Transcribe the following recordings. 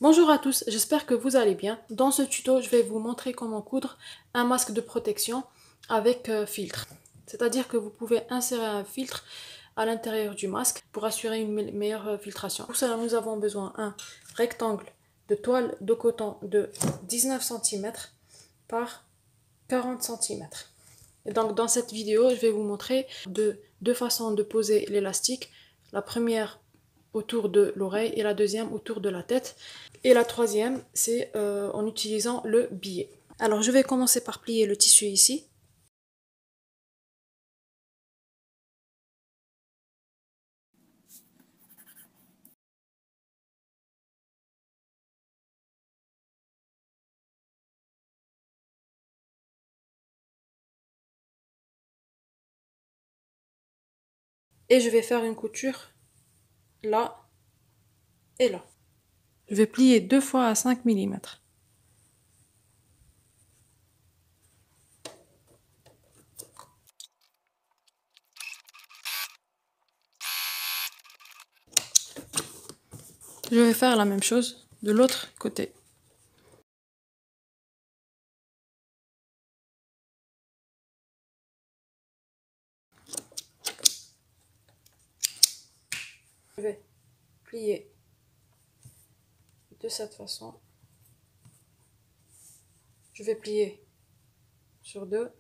Bonjour à tous, j'espère que vous allez bien. Dans ce tuto, je vais vous montrer comment coudre un masque de protection avec filtre. C'est-à-dire que vous pouvez insérer un filtre à l'intérieur du masque pour assurer une meilleure filtration. Pour cela, nous avons besoin d'un rectangle de toile de coton de 19 cm par 40 cm. Et donc dans cette vidéo, je vais vous montrer deux façons de poser l'élastique. La première autour de l'oreille et la deuxième autour de la tête. Et la troisième, c'est en utilisant le billet. Alors je vais commencer par plier le tissu ici. Et je vais faire une couture là et là. Je vais plier deux fois à 5 mm. Je vais faire la même chose de l'autre côté. Je vais plier de cette façon. Je vais plier sur deux.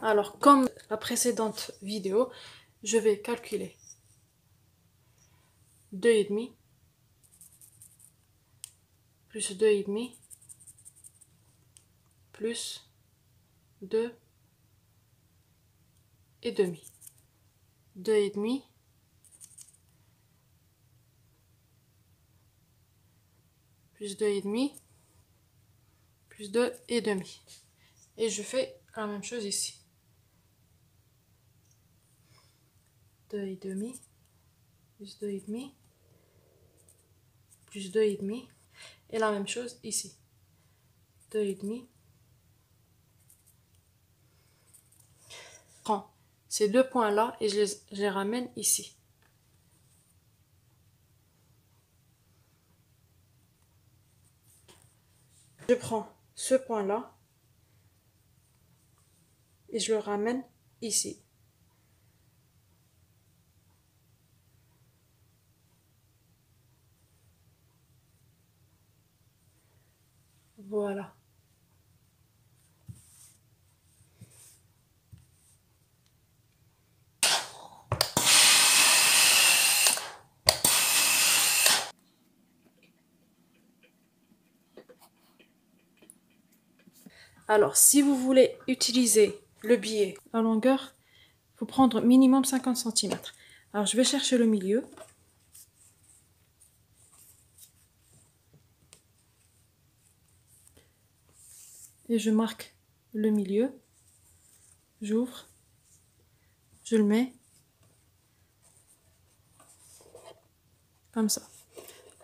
Alors, comme la précédente vidéo, je vais calculer 2,5 plus 2,5 plus 2 et demi. 2,5 plus 2,5 plus 2 et demi. Et je fais la même chose ici. 2,5 plus 2,5 plus 2,5 et la même chose ici. 2,5. Je prends ces deux points là et je les ramène ici. Je prends ce point là et je le ramène ici. Voilà. Alors, si vous voulez utiliser le billet à longueur, il faut prendre minimum 50 cm. Alors, je vais chercher le milieu. Et je marque le milieu. J'ouvre. Je le mets. Comme ça.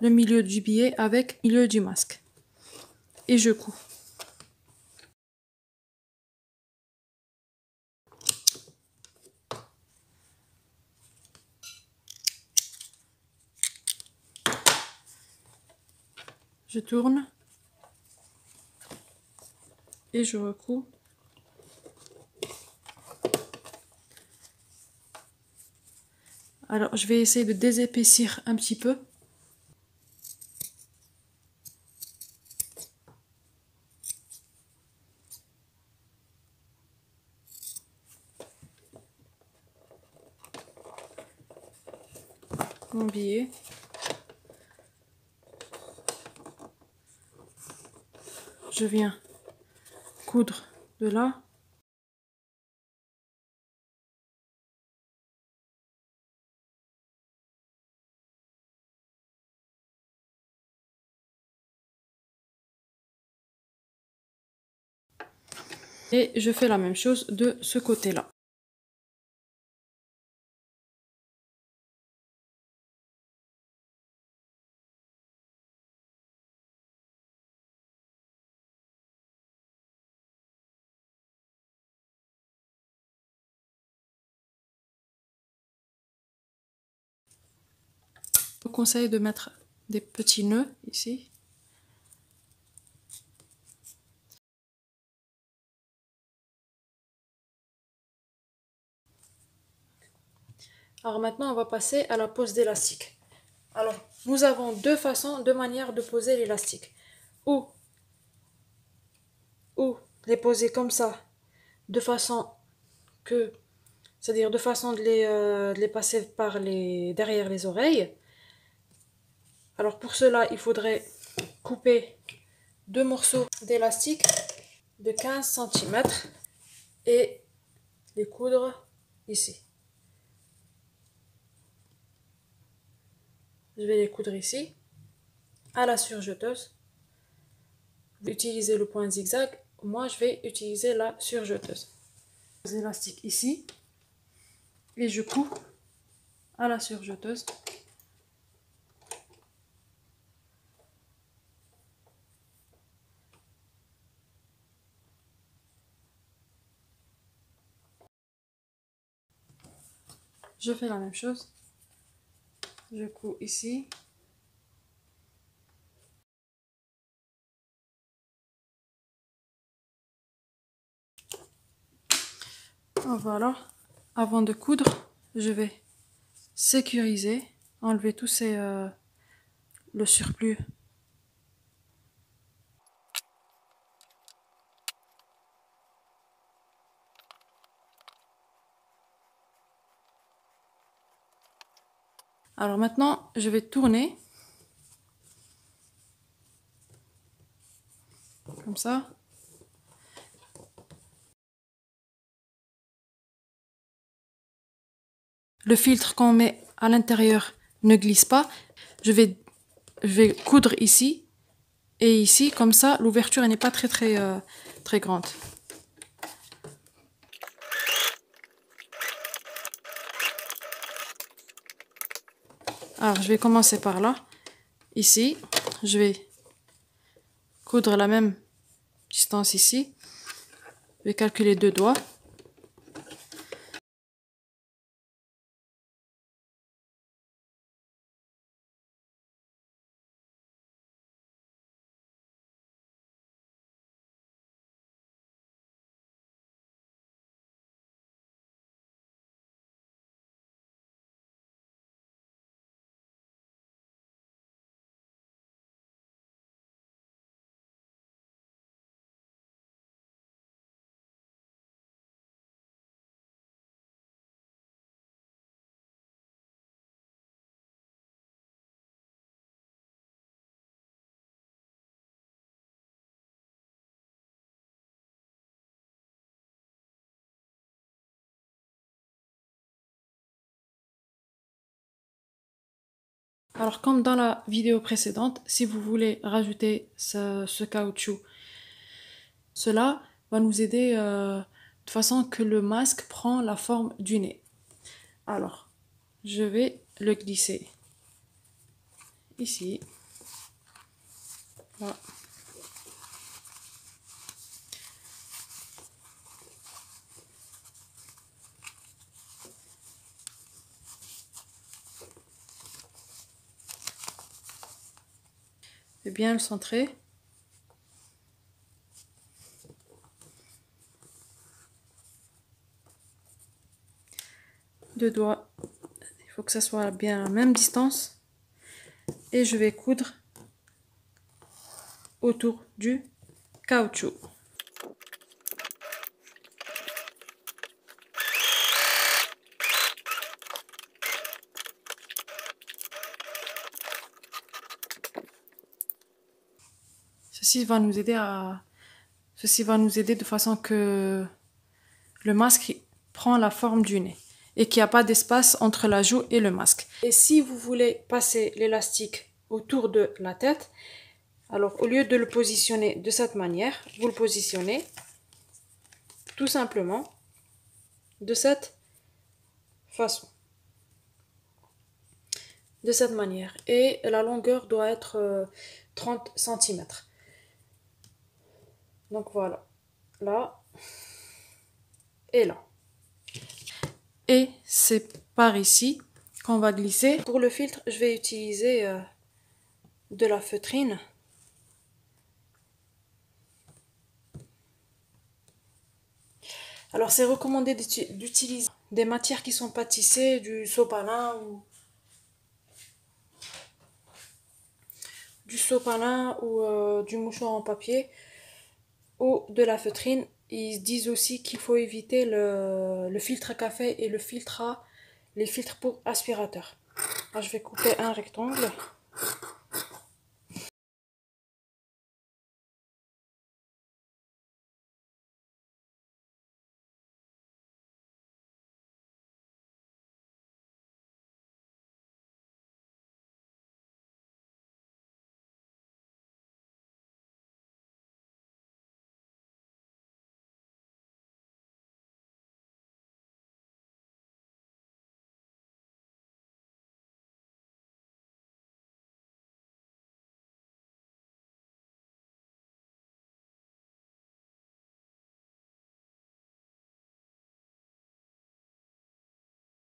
Le milieu du billet avec le milieu du masque. Et je couds. Je tourne. Et je recouds. Alors, je vais essayer de désépaissir un petit peu. Mon billet. Je viens coudre de là. Et je fais la même chose de ce côté-là. Je vous conseille de mettre des petits nœuds ici. Alors maintenant, on va passer à la pose d'élastique. Alors, nous avons deux manières de poser l'élastique. Ou les poser comme ça, de façon que, c'est-à-dire de façon de les passer derrière les oreilles. Alors pour cela, il faudrait couper deux morceaux d'élastique de 15 cm et les coudre ici. Je vais les coudre ici, à la surjeteuse. Vous utilisez le point zigzag, moi je vais utiliser la surjeteuse. Les élastiques ici, et je couds à la surjeteuse. Je fais la même chose. Je couds ici. Voilà. Avant de coudre, je vais sécuriser, enlever tout le surplus. Alors maintenant, je vais tourner comme ça. Le filtre qu'on met à l'intérieur ne glisse pas. Je vais coudre ici et ici, comme ça, l'ouverture n'est pas très grande. Alors, je vais commencer par là. Ici, je vais coudre la même distance ici. Je vais calculer 2 doigts. Alors, comme dans la vidéo précédente, si vous voulez rajouter ce caoutchouc, cela va nous aider de façon que le masque prend la forme du nez. Alors, je vais le glisser ici. Voilà. Je vais bien le centrer. Deux doigts. Il faut que ça soit bien à la même distance. Et je vais coudre autour du caoutchouc. Ceci va nous aider de façon que le masque prend la forme du nez et qu'il n'y a pas d'espace entre la joue et le masque. Et si vous voulez passer l'élastique autour de la tête, alors au lieu de le positionner de cette manière, vous le positionnez tout simplement de cette façon. De cette manière. Et la longueur doit être 30 cm. Donc voilà. Là. Et là. Et c'est par ici qu'on va glisser. Pour le filtre, je vais utiliser de la feutrine. Alors c'est recommandé d'utiliser des matières qui sont pas tissées, du sopalin ou du mouchoir en papier ou de la feutrine. Ils disent aussi qu'il faut éviter le filtre à café et les filtres pour aspirateur. Alors, je vais couper un rectangle.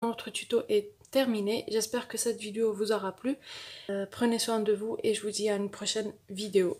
Notre tuto est terminé. J'espère que cette vidéo vous aura plu. Prenez soin de vous et je vous dis à une prochaine vidéo.